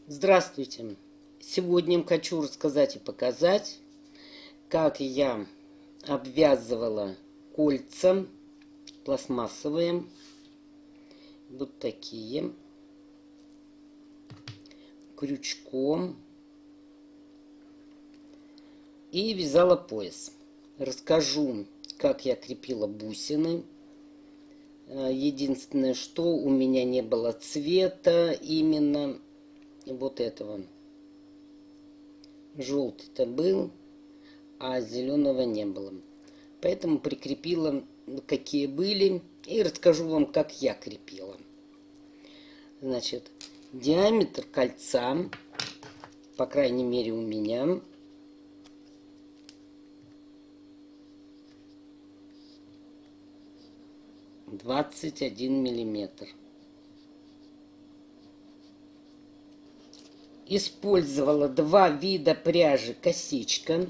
Здравствуйте! Сегодня я хочу рассказать и показать, как я обвязывала кольца пластмассовые, вот такие, крючком, и вязала пояс. Расскажу, как я крепила бусины. Единственное, что у меня не было цвета именно вот этого. Желтый-то был, а зеленого не было. Поэтому прикрепила, какие были, и расскажу вам, как я крепила. Значит, диаметр кольца, по крайней мере у меня, 21 миллиметр. Использовала два вида пряжи косичка.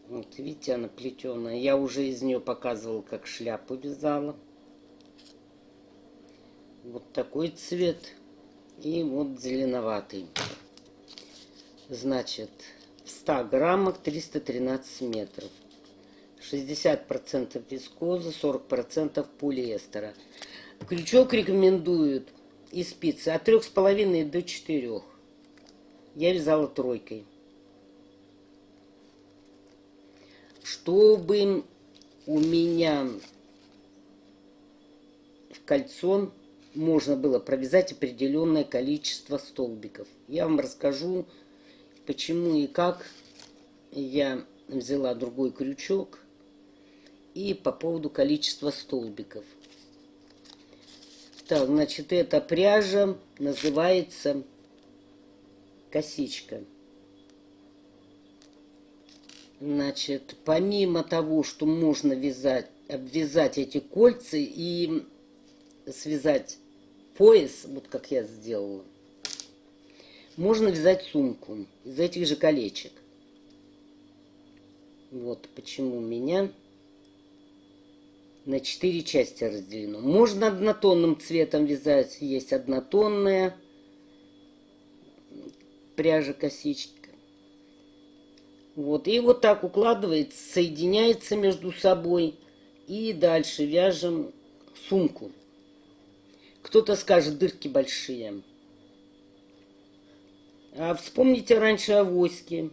Вот видите, она плетеная. Я уже из нее показывала, как шляпу вязала. Вот такой цвет. И вот зеленоватый. Значит, в 100 граммах 313 метров. 60% вискозы, 40% полиэстера. Крючок рекомендуют и спицы от 3,5 до 4. Я вязала тройкой. Чтобы у меня в кольцо можно было провязать определенное количество столбиков. Я вам расскажу, почему и как я взяла другой крючок и по поводу количества столбиков. Так, значит, эта пряжа называется косичка. Значит, помимо того, что можно обвязать эти кольца и связать пояс, вот как я сделала, можно вязать сумку из этих же колечек. Вот почему у меня на 4 части разделено. Можно однотонным цветом вязать, есть однотонная пряжа косичка. Вот, и вот так укладывается, соединяется между собой, и дальше вяжем сумку. Кто-то скажет, дырки большие. А вспомните раньше авоськи.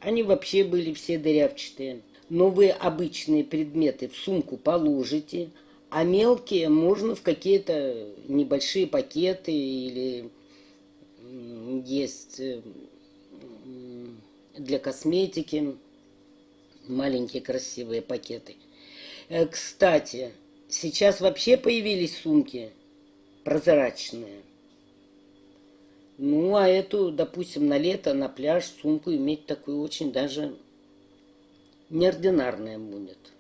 Они вообще были все дырявчатые. Но вы обычные предметы в сумку положите, а мелкие можно в какие-то небольшие пакеты или есть для косметики маленькие красивые пакеты. Кстати, сейчас вообще появились сумки прозрачные. Ну, а эту, допустим, на лето, на пляж сумку иметь такую очень даже неординарная будет.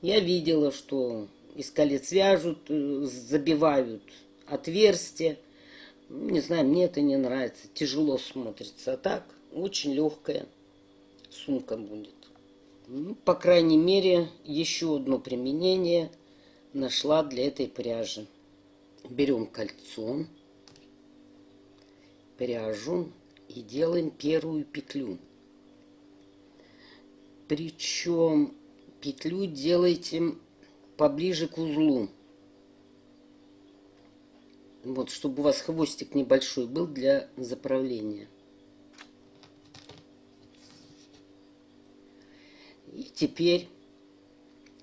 Я видела, что из колец вяжут, забивают отверстия. Не знаю, мне это не нравится, тяжело смотрится. А так, очень легкая сумка будет. Ну, по крайней мере, еще одно применение нашла для этой пряжи. Берем кольцо, пряжу и делаем первую петлю. Причем петлю делайте поближе к узлу. Вот, чтобы у вас хвостик небольшой был для заправления. И теперь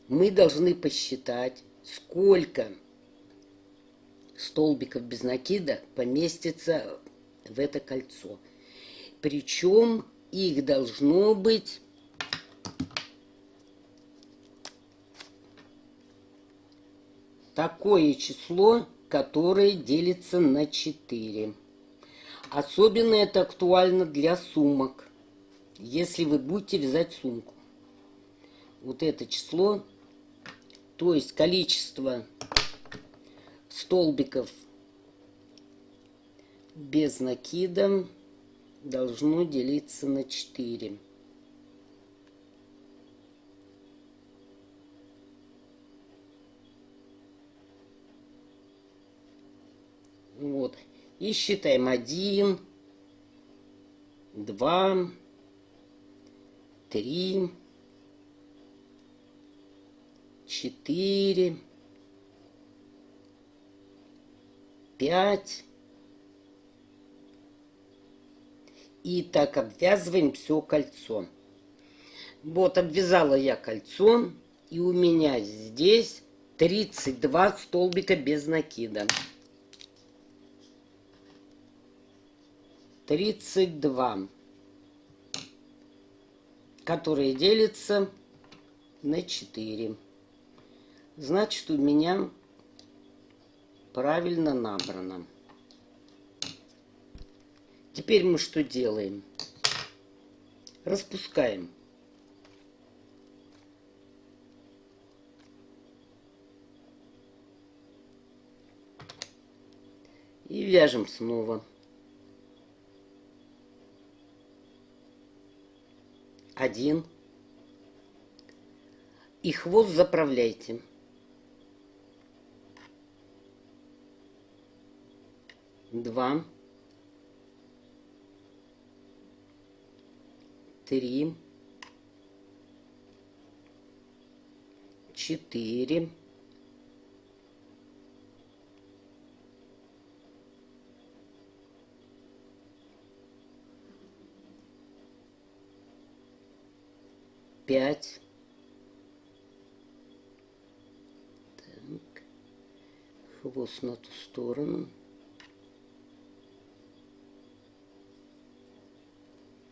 мы должны посчитать, сколько столбиков без накида поместится в это кольцо. Причем их должно быть такое число, которое делится на 4. Особенно это актуально для сумок, если вы будете вязать сумку. Вот это число, то есть количество столбиков без накида должно делиться на 4. И считаем 1, 2, 3, 4, 5. И так обвязываем все кольцо. Вот обвязала я кольцо. И у меня здесь 32 столбика без накида. 32, которые делятся на 4. Значит, у меня правильно набрано. Теперь мы что делаем? Распускаем. И вяжем снова. 1. И хвост заправляйте. 2, 3, 4, 5. Так. Хвост на ту сторону.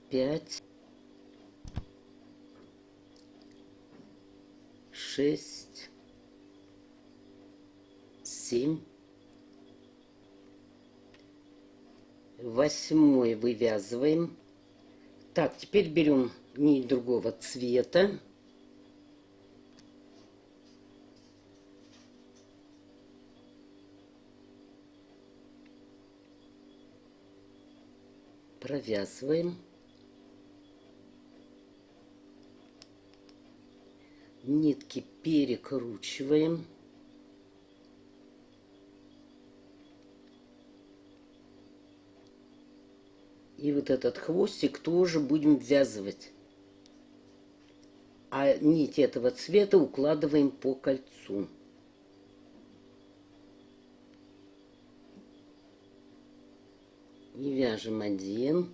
5, 6, 7. 8 вывязываем. Так, теперь берем нить другого цвета. Провязываем. Нитки перекручиваем. И вот этот хвостик тоже будем ввязывать. А нить этого цвета укладываем по кольцу. И вяжем 1.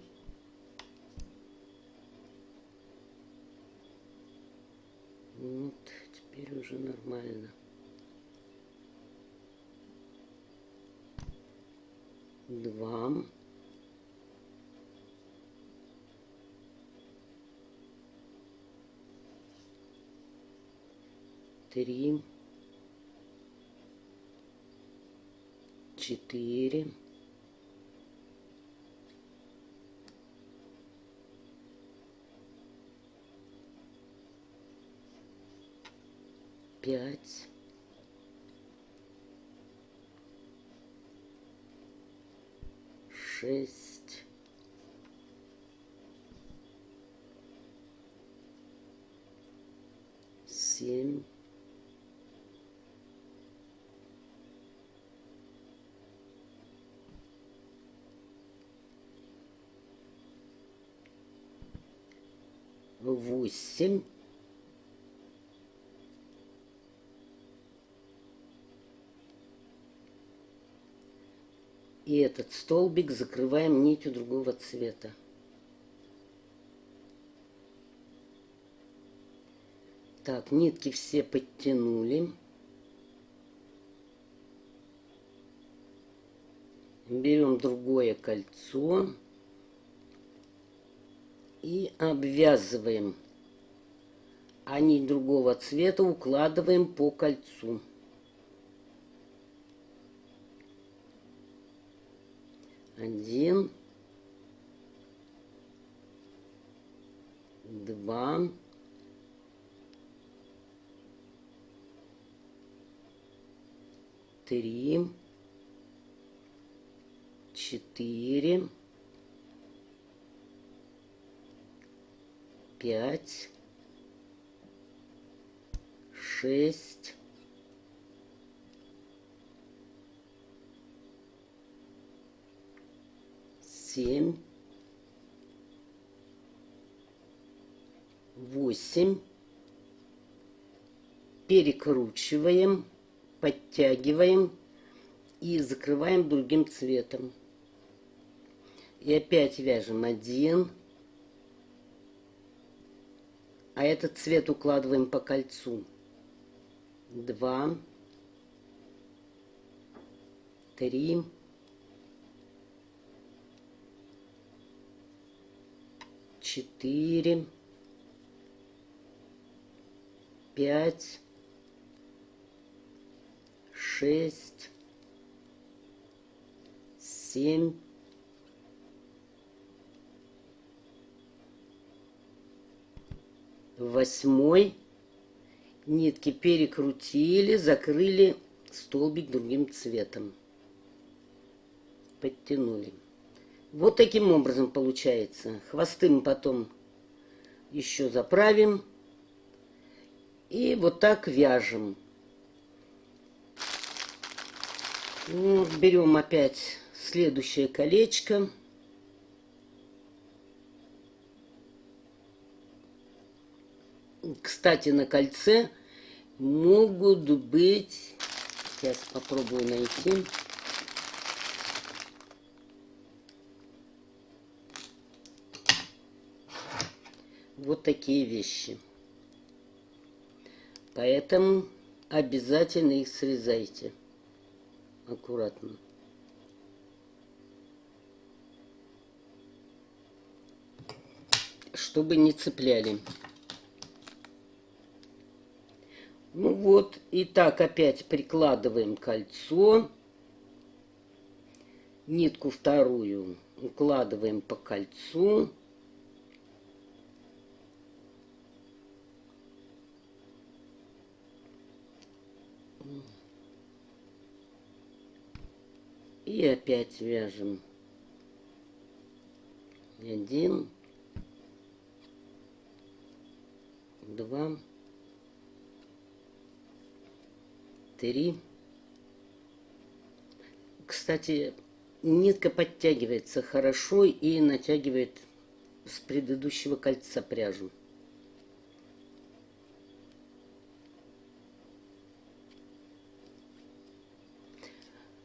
Вот, теперь уже нормально. 2. 3, 4, 5, 6, 7, 8. И этот столбик закрываем нитью другого цвета. Так, нитки все подтянули. Берем другое кольцо и обвязываем. А нить другого цвета укладываем по кольцу. 1, 2, 3, 4, 5, 6, 7, 7, 8. Перекручиваем, подтягиваем и закрываем другим цветом. И опять вяжем 1. А этот цвет укладываем по кольцу. 2, 3, 4, 5, 6, 7, 8. Нитки перекрутили, закрыли столбик другим цветом. Подтянули. Вот таким образом получается. Хвосты мы потом еще заправим. И вот так вяжем. Вот, берем опять следующее колечко. Кстати, на кольце могут быть... Сейчас попробую найти. Вот такие вещи. Поэтому обязательно их срезайте. Аккуратно. Чтобы не цепляли. Ну вот, и так опять прикладываем кольцо. Нитку вторую укладываем по кольцу. И опять вяжем 1, 2, 3. Кстати, нитка подтягивается хорошо и натягивает с предыдущего кольца пряжу.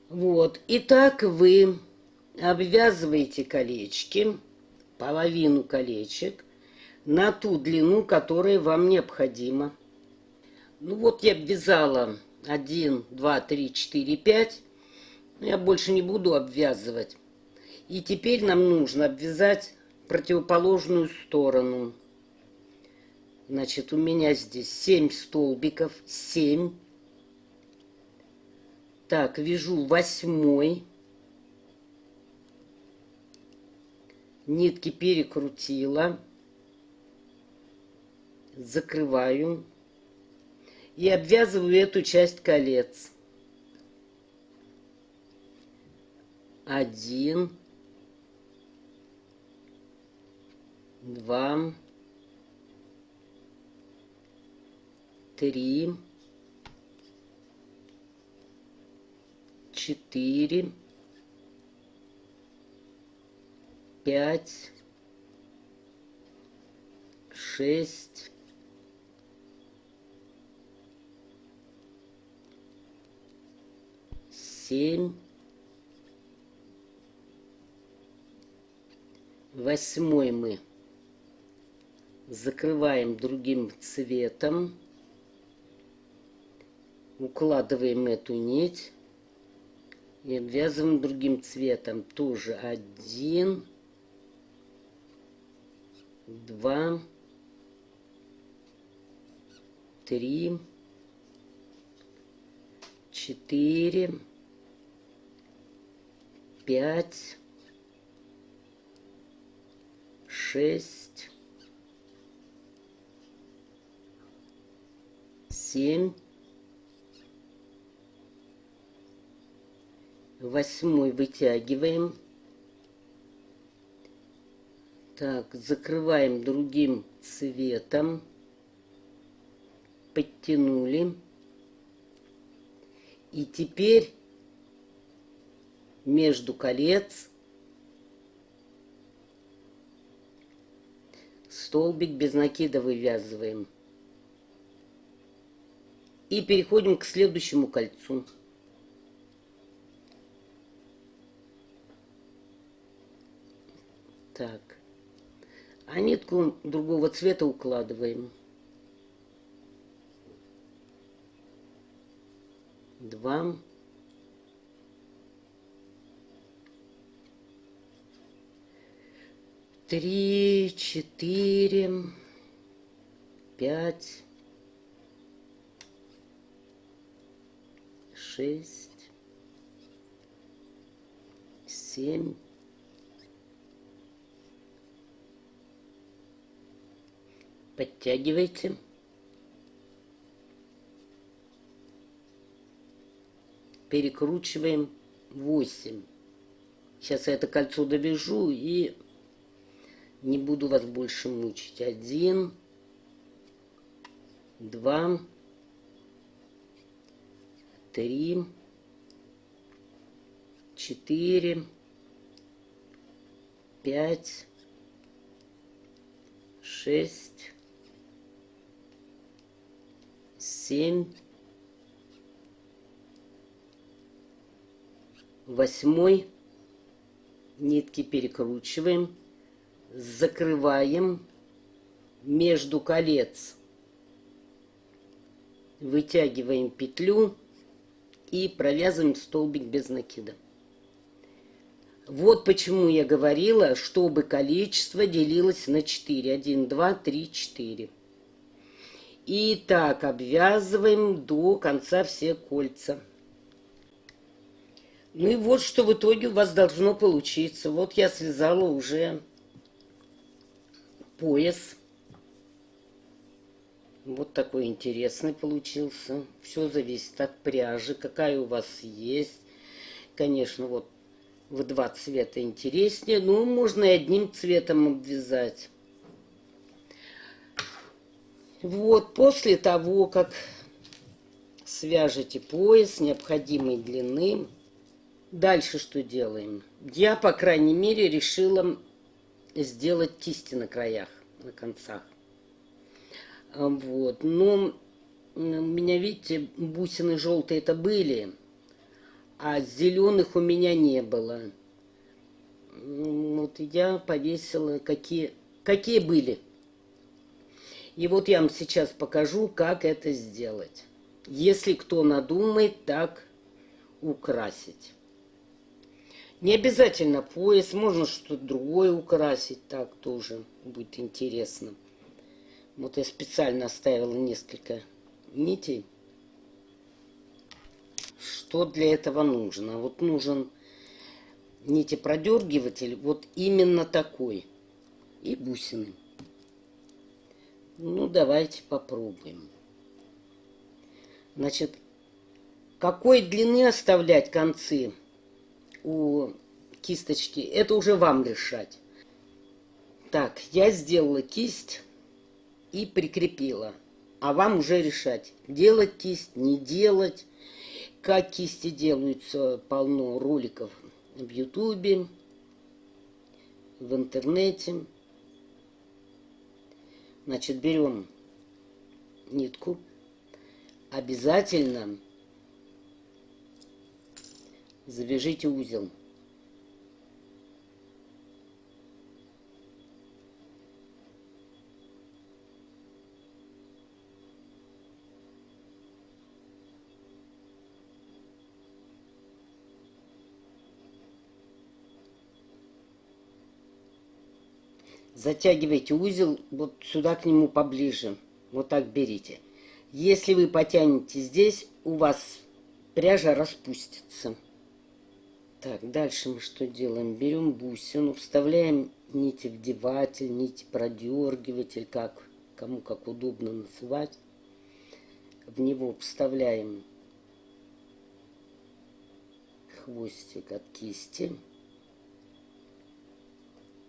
Вот. И так вы обвязываете колечки, половину колечек, на ту длину, которая вам необходима. Ну вот я обвязала 1, 2, 3, 4, 5. Я больше не буду обвязывать. И теперь нам нужно обвязать противоположную сторону. Значит, у меня здесь 7 столбиков. 7. Так, вяжу 8. Нитки перекрутила. Закрываю. И обвязываю эту часть колец. 1, 2, 3, 4, 5, 6, 7, 8 мы закрываем другим цветом, укладываем эту нить и обвязываем другим цветом. Тоже 1, 2, 3, 4, 5, 6, 7, 8 вытягиваем. Так, закрываем другим цветом. Подтянули. И теперь между колец Столбик без накида вывязываем. И переходим к следующему кольцу. Так. А нитку другого цвета укладываем. 2. 3, 4, 5, 6, 7. Подтягивайте. Перекручиваем 8. Сейчас я это кольцо довяжу и не буду вас больше мучить. 1, 2, 3, 4, 5, 6, 7, 8. Нитки перекручиваем, закрываем между колец, вытягиваем петлю и провязываем столбик без накида. Вот почему я говорила, чтобы количество делилось на 4. 1, 2, 3, 4. И так обвязываем до конца все кольца. Ну и вот что в итоге у вас должно получиться. Вот я связала уже пояс. Вот такой интересный получился. Все зависит от пряжи, какая у вас есть. Конечно, вот в 2 цвета интереснее. Но можно и одним цветом обвязать. Вот, после того, как свяжете пояс необходимой длины, дальше что делаем? Я, по крайней мере, решила сделать кисти на краях, на концах. Вот. Но у меня, видите, бусины желтые это были, а зеленых у меня не было. Вот я повесила, какие были. И вот я вам сейчас покажу, как это сделать. Если кто надумает так украсить. Не обязательно пояс, можно что-то другое украсить, так тоже будет интересно. Вот я специально оставила несколько нитей. Что для этого нужно? Вот нужен нитепродергиватель, вот именно такой. И бусины. Ну, давайте попробуем. Значит, какой длины оставлять концы у кисточки, это уже вам решать. Так, я сделала кисть и прикрепила. А вам уже решать, делать кисть, не делать. Как кисти делаются, полно роликов в Ютубе, в интернете. Значит, берем нитку. Обязательно завяжите узел. Затягивайте узел вот сюда к нему поближе. Вот так берите. Если вы потянете здесь, у вас пряжа распустится. Так, дальше мы что делаем? Берем бусину, вставляем нитевдеватель, нитепродергиватель, как кому как удобно называть. В него вставляем хвостик от кисти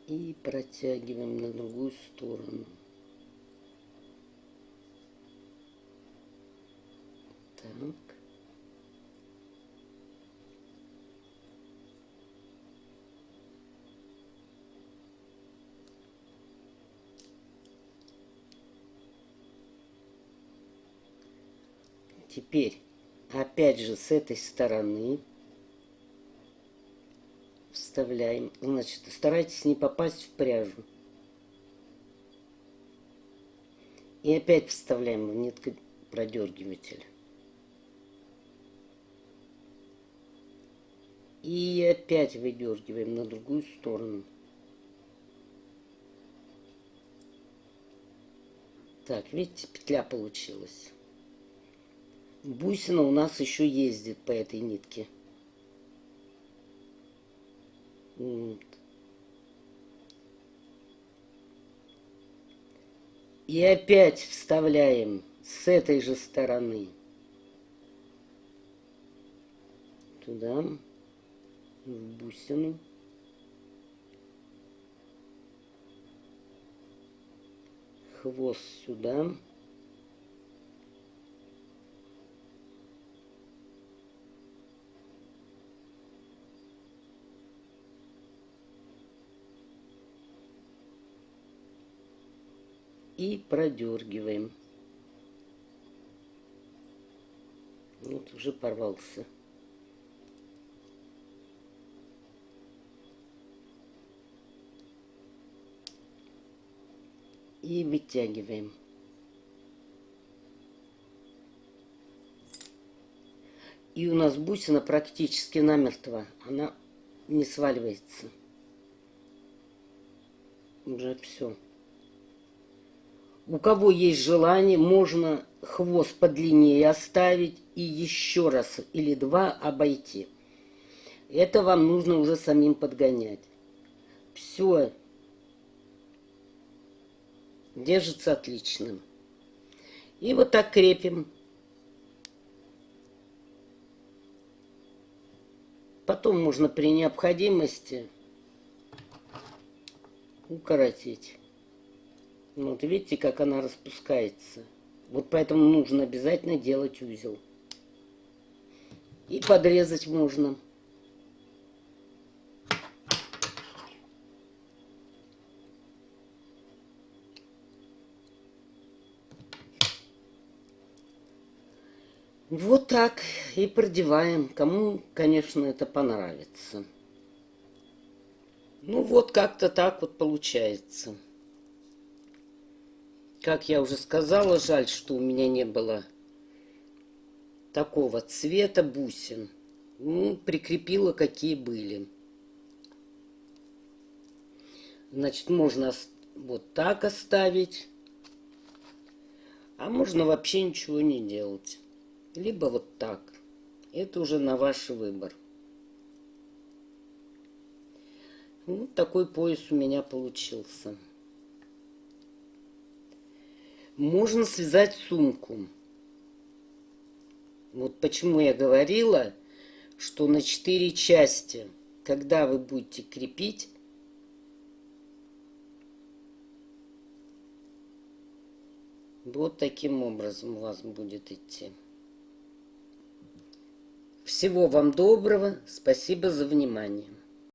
и протягиваем на другую сторону. Так. Теперь опять же с этой стороны вставляем. Значит, старайтесь не попасть в пряжу. И опять вставляем в ниткопродергиватель. И опять выдергиваем на другую сторону. Так, видите, петля получилась. Бусина у нас еще ездит по этой нитке. Вот. И опять вставляем с этой же стороны туда, в бусину. Хвост сюда. И продергиваем. Вот уже порвался. И вытягиваем. И у нас бусина практически намертво. Она не сваливается. Уже все. У кого есть желание, можно хвост подлиннее оставить и еще раз или два обойти. Это вам нужно уже самим подгонять. Все. Держится отлично. И вот так крепим. Потом можно при необходимости укоротить. Вот видите, как она распускается. Вот поэтому нужно обязательно делать узел. И подрезать можно. Вот так и продеваем. Кому, конечно, это понравится. Ну вот как-то так вот получается. Как я уже сказала, жаль, что у меня не было такого цвета бусин. Ну, прикрепила, какие были. Значит, можно вот так оставить. А можно вообще ничего не делать. Либо вот так. Это уже на ваш выбор. Вот такой пояс у меня получился. Можно связать сумку. Вот почему я говорила, что на 4 части, когда вы будете крепить, вот таким образом у вас будет идти. Всего вам доброго. Спасибо за внимание.